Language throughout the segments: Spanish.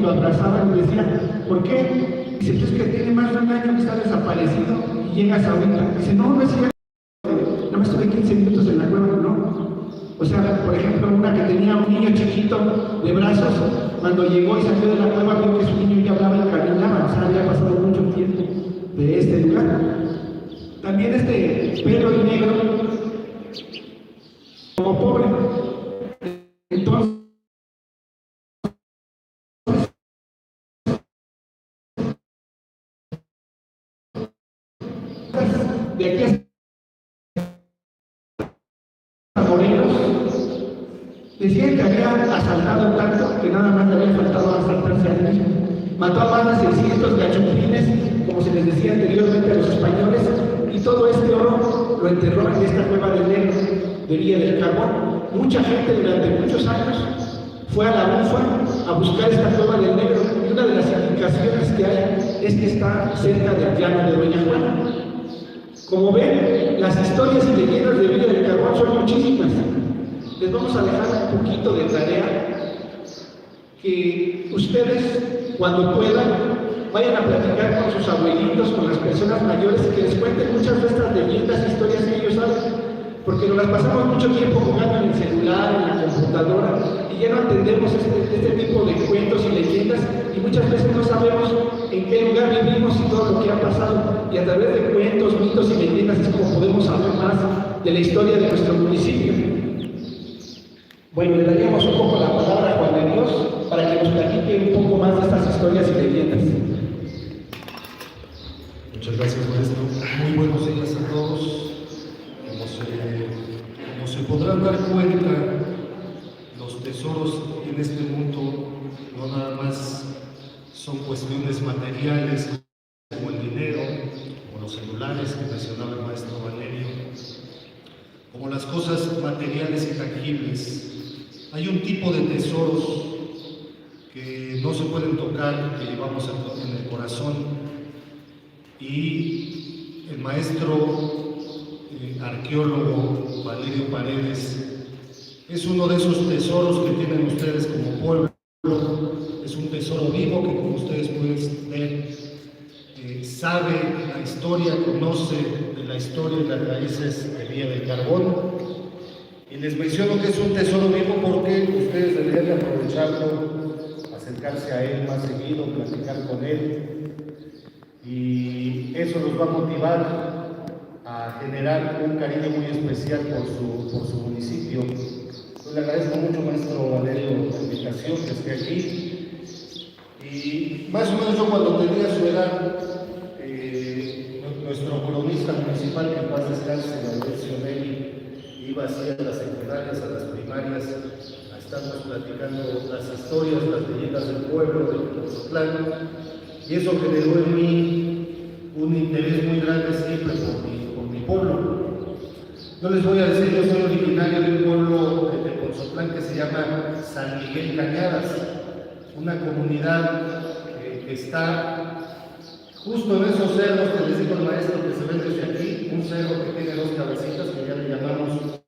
lo abrazaban y decían, ¿por qué? Dice, pues que tiene más de un año que está desaparecido y llegas ahorita. Dice, no, no es cierto, nada más estuve 15 minutos en la cueva, no. O sea, por ejemplo, una que tenía un niño chiquito de brazos, cuando llegó y salió de la cueva, vio que su niño ya hablaba y caminaba, o sea, había pasado mucho tiempo de este lugar. También este Pedro el Negro, como pobre, entonces, de aquí hasta Morelos, decían que había asaltado tanto que nada más le había faltado asaltarse a él mismo. Mató a más de 600 gachupines, como se les decía anteriormente a los españoles, y todo este oro lo enterró en esta cueva del Negro, de Villa del Carbón. Mucha gente durante muchos años fue a la UFA a buscar esta cueva del Negro, y una de las indicaciones que hay es que está cerca del llano de Doña Juana. Como ven, las historias y leyendas de Villa del Carbón son muchísimas. Les vamos a dejar un poquito de tarea, que ustedes, cuando puedan, vayan a platicar con sus abuelitos, con las personas mayores, que les cuenten muchas de estas leyendas, historias que ellos saben, porque nos las pasamos mucho tiempo jugando en el celular, en la computadora, y ya no entendemos este tipo de cuentos y leyendas, y muchas veces no sabemos en qué lugar vivimos y todo lo que ha pasado, y a través de cuentos, mitos y leyendas es como podemos saber más de la historia de nuestro municipio. Bueno, le daríamos un poco la palabra a Juan de Dios para que nos platique un poco más de estas historias y leyendas. Muchas gracias, maestro. Muy buenos días a todos. Como se podrán dar cuenta, los tesoros en este mundo no nada más son cuestiones materiales como el dinero, como los celulares que mencionaba el maestro Valerio, como las cosas materiales y tangibles. Hay un tipo de tesoros que no se pueden tocar, que llevamos en el corazón, y el maestro arqueólogo Valerio Paredes es uno de esos tesoros que tienen ustedes como pueblo. Es un tesoro vivo que, como ustedes pueden ver, sabe la historia, conoce de la historia y las raíces de Villa del Carbón. Y les menciono que es un tesoro vivo porque ustedes deberían de aprovecharlo, acercarse a él más seguido, platicar con él, y eso los va a motivar a generar un cariño muy especial por su municipio. Yo le agradezco mucho, maestro Valerio, la invitación, que esté aquí. Y más o menos yo, cuando tenía su edad, nuestro cronista municipal, que en paz descanse, Mauricio Nelly, iba así a las secundarias, a las primarias, a estarnos platicando las historias, las leyendas del pueblo, del Pozotlán, y eso generó en mí un interés muy grande siempre por mi pueblo. Yo les voy a decir, yo soy originario de un pueblo de Pozotlán que se llama San Miguel Cañadas, una comunidad que está justo en esos cerros que les dijo el maestro que se ven desde aquí, un cerro que tiene dos cabecitas que ya le llamamos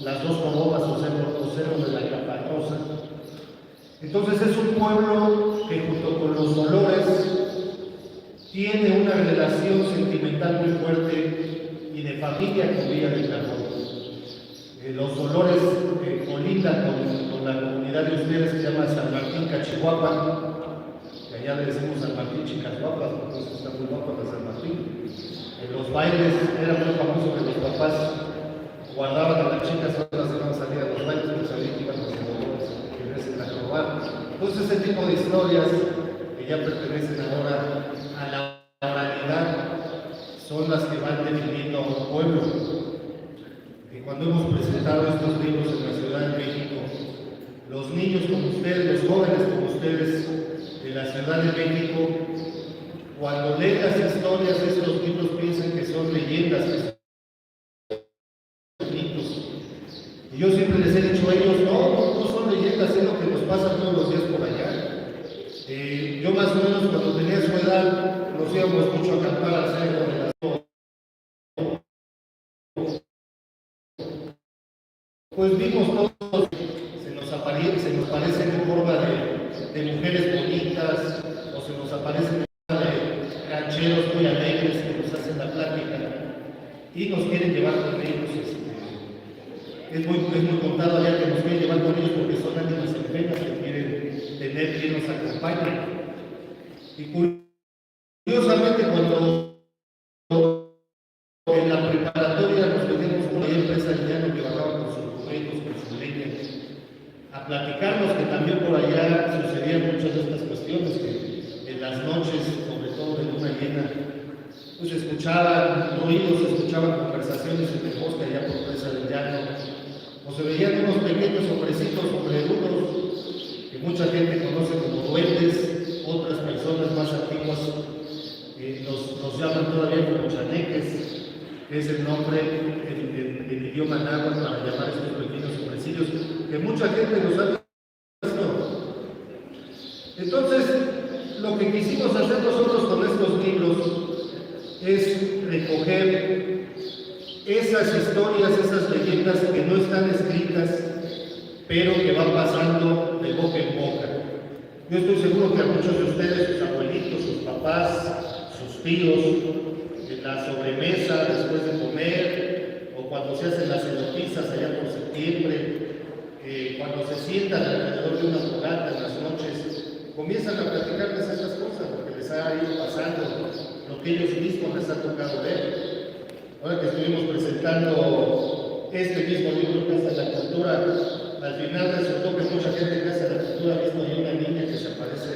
las dos corobas o cerro de la Caparrosa. Entonces es un pueblo que, junto con los dolores, tiene una relación sentimental muy fuerte y de familia con Villa del Carbón. Los dolores colindan con la comunidad de ustedes que se llama San Martín Cachihuapa, que allá le decimos San Martín Chicahuapa, porque está muy guapa de San Martín. Los bailes eran muy famosos que los papás guardaban a las chicas cuando se iban a salir a los bailes, pues sabían que iban los dolores que crecen a robar. Entonces ese tipo de historias que ya pertenecen ahora a la oralidad son las que van definiendo a un pueblo. Cuando hemos presentado estos libros en la Ciudad de México, los niños como ustedes, los jóvenes como ustedes de la Ciudad de México, cuando leen las historias de estos libros piensan que son leyendas, que son mitos. Y yo siempre les he dicho a ellos, no son leyendas, es lo que nos pasa todos los días por allá. Yo más o menos cuando tenía su edad, nos íbamos mucho a cantar al cerro de las... Pues vimos todos, se nos parecen en forma de mujeres bonitas, o se nos aparecen de rancheros muy alegres que nos hacen la plática y nos quieren llevar con ellos. Es muy contado ya que nos quieren llevar con ellos porque son ánimas enfermas que quieren tener quien nos acompañe. Y curiosamente, cuando en la preparatoria nos metimos con la empresa de llano que bajaba con sus burritos, con sus leña, a platicarnos que también por allá sucedían muchas de estas cuestiones, que en las noches, sobre todo de luna llena, pues escuchaban ruidos, escuchaban conversaciones en el bosque allá por presa del llano, o se veían unos pequeños hombrecitos sombrerudos que mucha gente conoce como duendes, otras personas más antiguas nos llaman todavía como chaneques, que es el nombre en idioma náhuatl para llamar a estos pequeños hombrecillos, que mucha gente nos ha visto. Entonces, lo que quisimos hacer nosotros con estos libros es recoger esas historias, esas leyendas que no están escritas, pero que van pasando de boca en boca. Yo estoy seguro que a muchos de ustedes, sus abuelitos, sus papás, sus tíos, en la sobremesa después de comer, o cuando se hacen las celotizas allá por septiembre, cuando se sientan alrededor de una fogata en las noches, comienzan a platicarles esas cosas, porque les ha ido pasando lo que ellos mismos les ha tocado ver. Ahora que estuvimos presentando este mismo libro, Casa de la Cultura, al final resultó que mucha gente en Casa de la Cultura mismo hay una niña que se aparece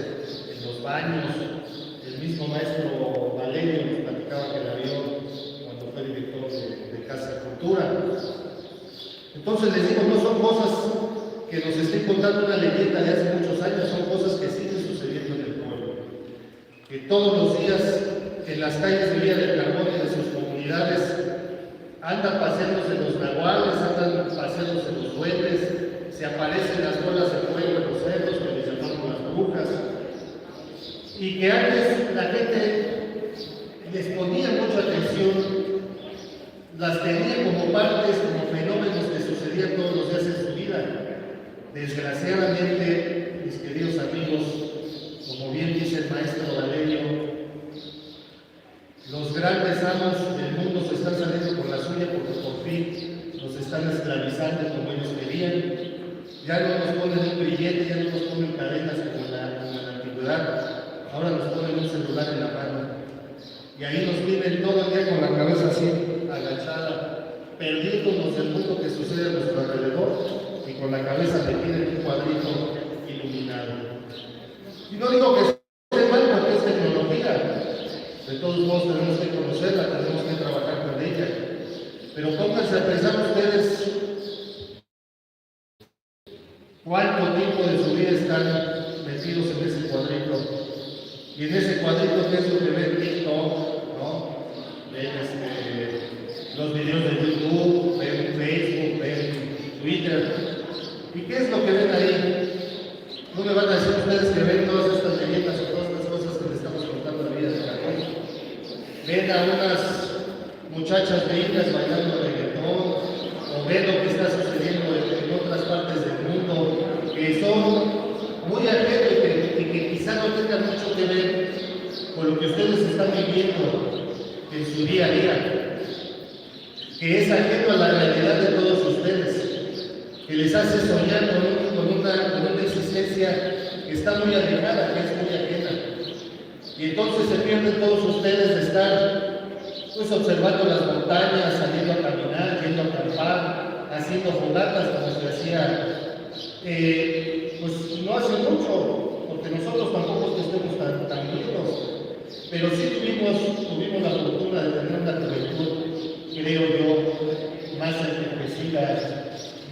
en los baños. El mismo maestro Valerio nos platicaba que la vio cuando fue director de Casa de Cultura. Entonces les digo, no son cosas que nos estén contando una leyenda de hace muchos años, son cosas que siguen sucediendo en el pueblo. Que todos los días en las calles de Villa del Carbón y de sus comunidades andan paseándose los nahuales, andan paseándose los duendes, se aparecen las bolas de fuego en los cerros que les llamamos las brujas, y que antes la gente les ponía mucha atención, las tenía como partes, como fenómenos que sucedían todos los días en su vida. Desgraciadamente, mis queridos amigos, como bien dice el maestro Valerio, los grandes amos del mundo se están saliendo por la suya porque por fin nos están esclavizando como ellos querían. Ya no nos ponen un grillete, ya no nos ponen cadenas como en la antigüedad, ahora nos ponen un celular en la mano. Y ahí nos viven todo el día con la cabeza así, agachada, perdiéndonos del mundo que sucede a nuestro alrededor y con la cabeza metida en un cuadrito iluminado. Y no digo que esté mal porque es tecnología. De todos modos tenemos que conocerla, tenemos que trabajar con ella. Pero pónganse a pensar ustedes cuánto tiempo de su vida están metidos en ese cuadrito. Y en ese cuadrito, ¿qué es lo que ven? TikTok, ¿no? Ven los videos de YouTube, ven Facebook, ven Twitter. ¿Y qué es lo que ven ahí? No me van a decir ustedes que ven todas estas leyendas o todas estas cosas que les estamos contando en la vida de Carbón. Ven a unas muchachas bellas bailando reggaetón, o ven lo que está sucediendo en otras partes del mundo, que son muy ajenos y que quizá no tengan mucho que ver con lo que ustedes están viviendo en su día a día, que es ajeno a la realidad de todos ustedes, que les hace soñar con una existencia que está muy alejada, que es muy ajena. Y entonces se pierden todos ustedes de estar pues observando las montañas, saliendo a caminar, yendo a acampar, haciendo fogatas como se hacía pues no hace mucho, porque nosotros tampoco estemos tan viejos, pero sí tuvimos la fortuna de tener una juventud, creo yo, más enriquecida,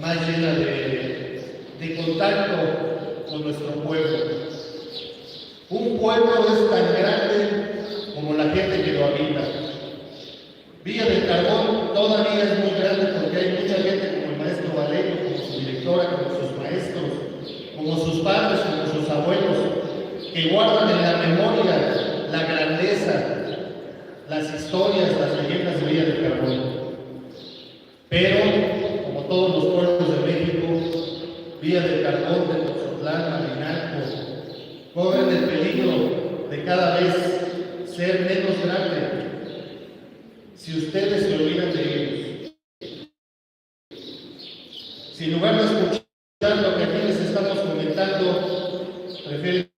más llena de contacto con nuestro pueblo. Un pueblo es tan grande como la gente que lo habita. Villa del Carbón todavía es muy grande porque hay mucha gente como el maestro Valerio, como su directora, como sus maestros, como sus padres, como sus abuelos, que guardan en la memoria la grandeza, las historias, las leyendas de Villa del Carbón. Pero, como todos los pueblos de México, Villa del Carbón, de Tzotzoltlán, Malinalco, corren el peligro de cada vez ser menos grande si ustedes se olvidan de ellos. Si en lugar de escuchar lo que aquí les estamos comentando, prefieren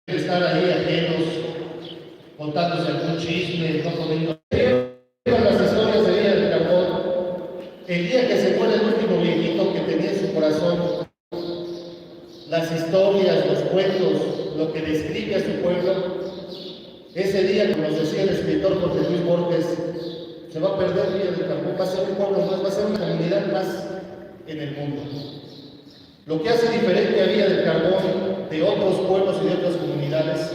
estar ahí ajenos, contándose algún chisme, no poniendo las historias de Día del Carbón. El día que se muere el último viejito que tenía en su corazón, las historias, los cuentos, lo que describe a su pueblo, ese día, como nos decía el escritor Jorge Luis Borges, se va a perder Villa del Carbón, va a ser un pueblo más, va a ser una comunidad más en el mundo. Lo que hace diferente a Villa del Carbón de otros pueblos y de otras comunidades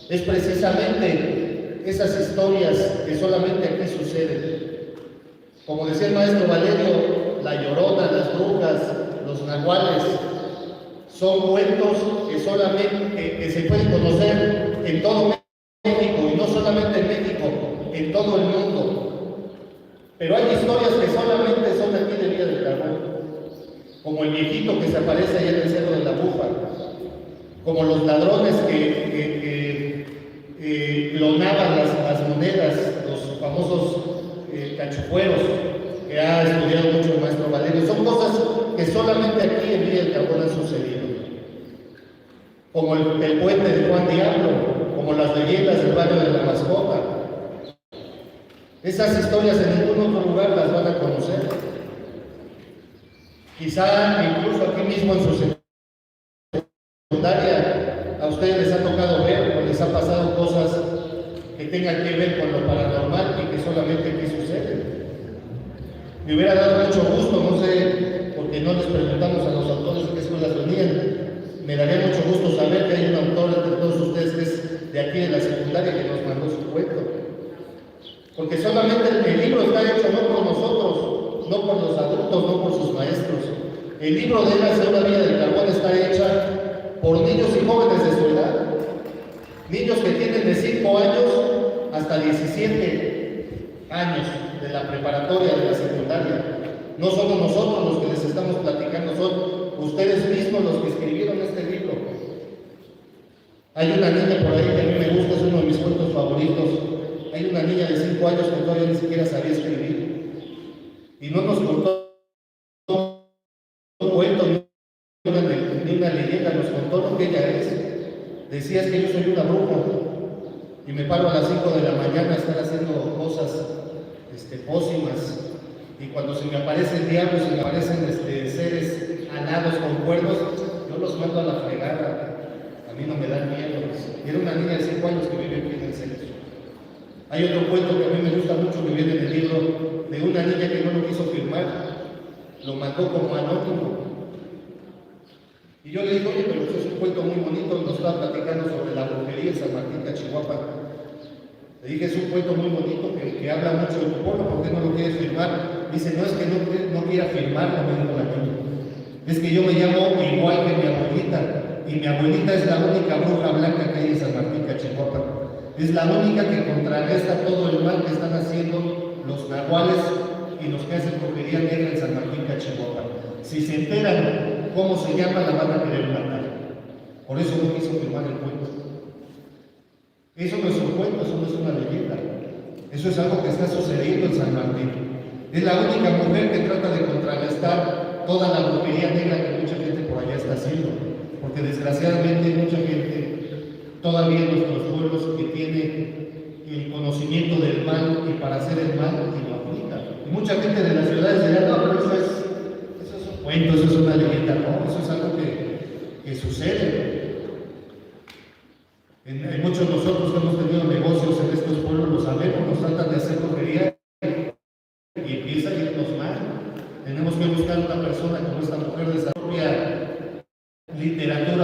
es precisamente esas historias que solamente aquí suceden. Como decía el maestro Valerio, la Llorona, las brujas, los nahuales, son cuentos que solamente que se pueden conocer en todo México, y no solamente en México, en todo el mundo. Pero hay historias que solamente son aquí de Villa del Carbón, como el viejito que se aparece allá en el Cerro de la Bufa, como los ladrones que clonaban las monedas, los famosos cachufueros, que ha estudiado mucho el maestro Valerio. Son cosas que solamente aquí en Villa del Carbón han sucedido. Como el puente de Juan Diablo, como las leyendas del barrio de la Mascota. Esas historias en ningún otro lugar las van a conocer. Quizá incluso aquí mismo en su secundaria a ustedes les ha tocado ver o les ha pasado cosas que tengan que ver con lo paranormal y que solamente aquí suceden. Me hubiera dado mucho gusto, no sé, porque no les preguntamos a los autores de qué escuelas venían. Me daría mucho gusto saber que hay un autor entre todos ustedes que es de aquí de la secundaria que nos mandó su cuento. Porque solamente el libro está hecho no por nosotros, no por los adultos, no por sus maestros. El libro de la Segunda Villa del Carbón está hecha por niños y jóvenes de su edad. Niños que tienen de 5 años hasta 17 años de la preparatoria, de la secundaria. No somos nosotros los que les estamos platicando, son ustedes mismos los que escribieron este libro. Hay una niña por ahí que a mí me gusta, es uno de mis cuentos favoritos. Hay una niña de 5 años que todavía ni siquiera sabía escribir. Y no nos contó un cuento ni una leyenda, nos contó lo que ella es. Decía es que yo soy una bruja y me paro a las 5 de la mañana a estar haciendo cosas pócimas. Y cuando se me aparecen diablos, se me aparecen seres alados con cuernos, yo los mando a la fregada. A mí no me dan miedo. Era una niña de 5 años que vive aquí en el centro. Hay otro cuento que a mí me gusta mucho que viene en el libro de una niña que no lo quiso firmar, lo mandó como anónimo. Y yo le dije, oye, pero eso es un cuento muy bonito, nos estaba platicando sobre la brujería en San Martín, Cachihuapa. Le dije, es un cuento muy bonito que habla mucho de tu pueblo, ¿por qué no lo quieres firmar? Dice, no es que no quiera firmarlo, me dijo la niña. Es que yo me llamo igual que mi abuelita, y mi abuelita es la única bruja blanca que hay en San Martín, Cachihuapa. Es la única que contrarresta todo el mal que están haciendo los nahuales y los que hacen brujería negra en San Martín, Cachihuapa. Si se enteran cómo se llama, la van a querer matar. Por eso no quiso firmar el cuento. Eso no es un cuento, eso no es una leyenda. Eso es algo que está sucediendo en San Martín. Es la única mujer que trata de contrarrestar toda la brujería negra que mucha gente por allá está haciendo. Porque desgraciadamente hay mucha gente todavía en nuestros pueblos que tiene el conocimiento del mal y para hacer el mal y lo aplica. Y mucha gente de las ciudades dirá, no, pero eso es un cuento, eso es una leyenda. No, eso es algo que sucede. En muchos de nosotros que hemos tenido negocios en estos pueblos lo sabemos, nos tratan de hacer brujería y empieza a irnos mal. Tenemos que buscar una persona como esta mujer de esa propia literatura